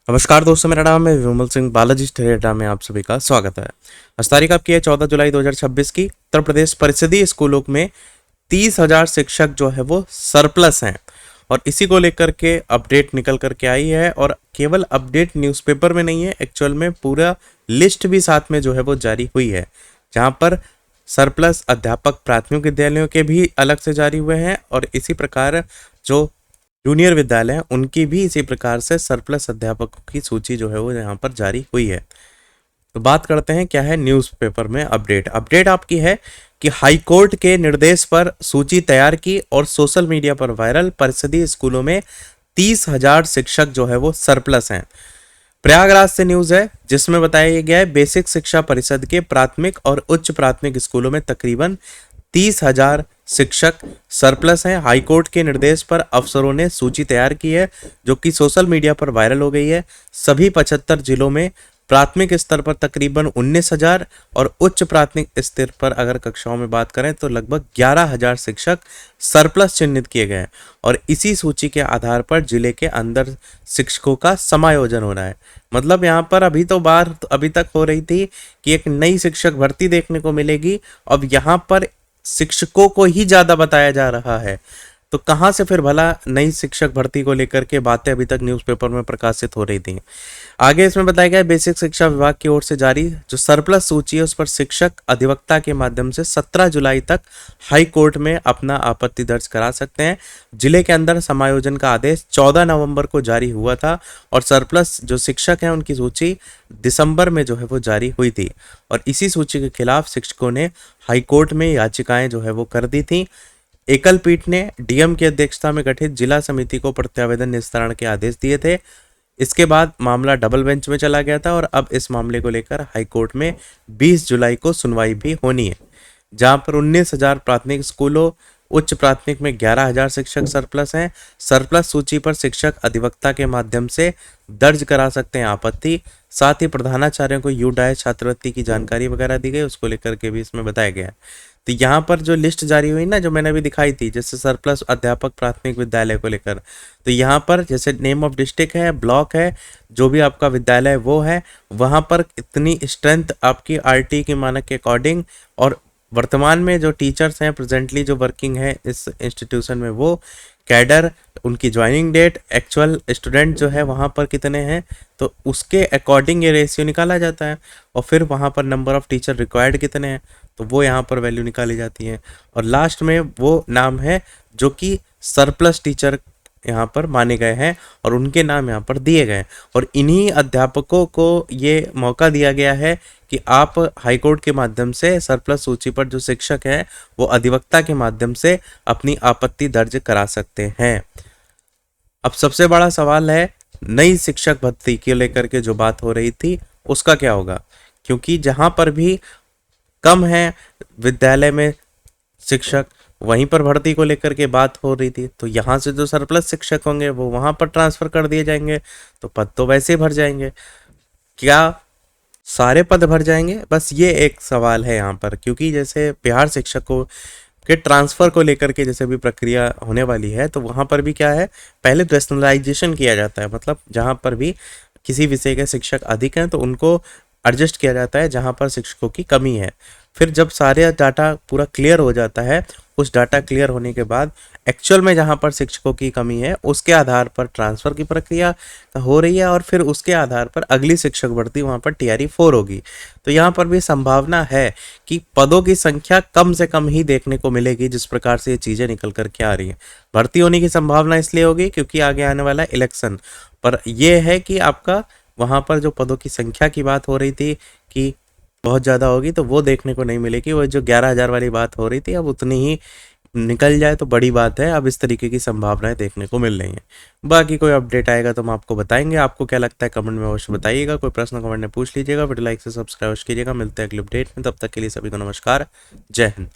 नमस्कार दोस्तों, मेरा नाम है विमल सिंह बालाजी ठेरेडा में आप सभी का स्वागत है। आज तारीख आपकी है 14 जुलाई 2026 की। उत्तर प्रदेश परिषदीय स्कूलों में 30,000 शिक्षक जो है वो सरप्लस हैं और इसी को लेकर के अपडेट निकल करके आई है। और केवल अपडेट न्यूज़पेपर में नहीं है, एक्चुअल में पूरा लिस्ट भी साथ में जो है वो जारी हुई है, जहां पर सरप्लस अध्यापक प्राथमिक विद्यालयों के भी अलग से जारी हुए हैं और इसी प्रकार जो जूनियर विद्यालय हैं उनकी भी इसी प्रकार से सरप्लस अध्यापकों की सूची जो है वो यहाँ पर जारी हुई है। तो बात करते हैं क्या है न्यूज़पेपर में अपडेट आपकी है कि हाईकोर्ट के निर्देश पर सूची तैयार की और सोशल मीडिया पर वायरल। परिषदीय स्कूलों में 30,000 शिक्षक जो है वो सरप्लस हैं। प्रयागराज से न्यूज है जिसमें बताया गया है बेसिक शिक्षा परिषद के प्राथमिक और उच्च प्राथमिक स्कूलों में तकरीबन 30,000 शिक्षक सरप्लस हैं। हाईकोर्ट के निर्देश पर अफसरों ने सूची तैयार की है जो कि सोशल मीडिया पर वायरल हो गई है। सभी 75 जिलों में प्राथमिक स्तर पर तकरीबन 19,000 और उच्च प्राथमिक स्तर पर अगर कक्षाओं में बात करें तो लगभग 11,000 शिक्षक सरप्लस चिन्हित किए गए हैं और इसी सूची के आधार पर जिले के अंदर शिक्षकों का समायोजन हो रहा है। मतलब यहाँ पर अभी तक हो रही थी कि एक नई शिक्षक भर्ती देखने को मिलेगी, अब यहाँ पर शिक्षकों को ही ज्यादा बताया जा रहा है। तो कहां से फिर भला नई शिक्षक भर्ती को लेकर के बातें अभी तक न्यूज़पेपर में प्रकाशित हो रही थी। आगे इसमें बताया गया बेसिक शिक्षा विभाग की ओर से जारी जो सरप्लस सूची है उस पर शिक्षक अधिवक्ता के माध्यम से 17 जुलाई तक हाई कोर्ट में अपना आपत्ति दर्ज करा सकते हैं। जिले के अंदर समायोजन का आदेश 14 नवंबर को जारी हुआ था और सरप्लस जो शिक्षक हैं उनकी सूची दिसंबर में जो है वो जारी हुई थी और इसी सूची के खिलाफ शिक्षकों ने हाईकोर्ट में याचिकाएं जो है वो कर दी थी। एकल पीठ ने डीएम की अध्यक्षता में गठित जिला समिति को प्रत्यावेदन निस्तारण के आदेश दिए थे। इसके बाद मामला डबल बेंच में चला गया था और अब इस मामले को लेकर हाईकोर्ट में 20 जुलाई को सुनवाई भी होनी है, जहां पर 19,000 प्राथमिक स्कूलों, उच्च प्राथमिक में 11,000 शिक्षक सरप्लस हैं। सरप्लस सूची पर शिक्षक अधिवक्ता के माध्यम से दर्ज करा सकते हैं आपत्ति। साथ ही प्रधानाचार्यों को यूडाई छात्रवृत्ति की जानकारी वगैरह दी गई, उसको लेकर के भी इसमें बताया गया है। तो यहाँ पर जो लिस्ट जारी हुई ना, जो मैंने अभी दिखाई थी, जैसे सरप्लस अध्यापक प्राथमिक विद्यालय को लेकर, तो यहाँ पर जैसे नेम ऑफ डिस्ट्रिक्ट है, ब्लॉक है, जो भी आपका विद्यालय वो है, वहाँ पर इतनी स्ट्रेंथ आपकी आरटी के मानक के अकॉर्डिंग और वर्तमान में जो टीचर्स हैं प्रेजेंटली जो वर्किंग है इस इंस्टीट्यूशन में, वो कैडर, उनकी ज्वाइनिंग डेट, एक्चुअल स्टूडेंट जो है वहाँ पर कितने हैं, तो उसके अकॉर्डिंग ये रेशियो निकाला जाता है और फिर वहाँ पर नंबर ऑफ टीचर रिक्वायर्ड कितने हैं तो वो यहाँ पर वैल्यू निकाली जाती है और लास्ट में वो नाम है जो कि सरप्लस टीचर यहाँ पर माने गए हैं और उनके नाम यहाँ पर दिए गए और इन्हीं अध्यापकों को ये मौका दिया गया है कि आप हाईकोर्ट के माध्यम से सरप्लस सूची पर जो शिक्षक हैं वो अधिवक्ता के माध्यम से अपनी आपत्ति दर्ज करा सकते हैं। अब सबसे बड़ा सवाल है नई शिक्षक भर्ती को लेकर के जो बात हो रही थी उसका क्या होगा, क्योंकि जहां पर भी कम है विद्यालय में शिक्षक वहीं पर भर्ती को लेकर के बात हो रही थी, तो यहाँ से जो सरप्लस शिक्षक होंगे वो वहां पर ट्रांसफर कर दिए जाएंगे, तो पद तो वैसे ही भर जाएंगे। क्या सारे पद भर जाएंगे? बस ये एक सवाल है यहाँ पर, क्योंकि जैसे बिहार शिक्षकों के ट्रांसफर को लेकर के जैसे भी प्रक्रिया होने वाली है तो वहां पर भी क्या है, पहले रैशनलाइजेशन किया जाता है, मतलब जहां पर भी किसी विषय के शिक्षक अधिक हैं तो उनको एडजस्ट किया जाता है जहां पर शिक्षकों की कमी है। फिर जब सारे डाटा पूरा क्लियर हो जाता है, उस डाटा क्लियर होने के बाद एक्चुअल में जहां पर शिक्षकों की कमी है उसके आधार पर ट्रांसफर की प्रक्रिया हो रही है और फिर उसके आधार पर अगली शिक्षक भर्ती वहां पर टीआरई 4 होगी। तो यहाँ पर भी संभावना है कि पदों की संख्या कम से कम ही देखने को मिलेगी जिस प्रकार से ये चीजें निकल करके आ रही है। भर्ती होने की संभावना इसलिए होगी क्योंकि आगे आने वाला इलेक्शन, पर यह है कि आपका वहां पर जो पदों की संख्या की बात हो रही थी कि बहुत ज़्यादा होगी तो वो देखने को नहीं मिलेगी। वो जो 11,000 वाली बात हो रही थी अब उतनी ही निकल जाए तो बड़ी बात है। अब इस तरीके की संभावनाएं देखने को मिल रही हैं। बाकी कोई अपडेट आएगा तो हम आपको बताएंगे। आपको क्या लगता है कमेंट में अवश्य बताइएगा। कोई प्रश्न कमेंट में पूछ लीजिएगा। वीडियो लाइक से सब्सक्राइब कीजिएगा। मिलते हैं अगले अपडेट में, तब तक के लिए सभी को नमस्कार, जय हिंद।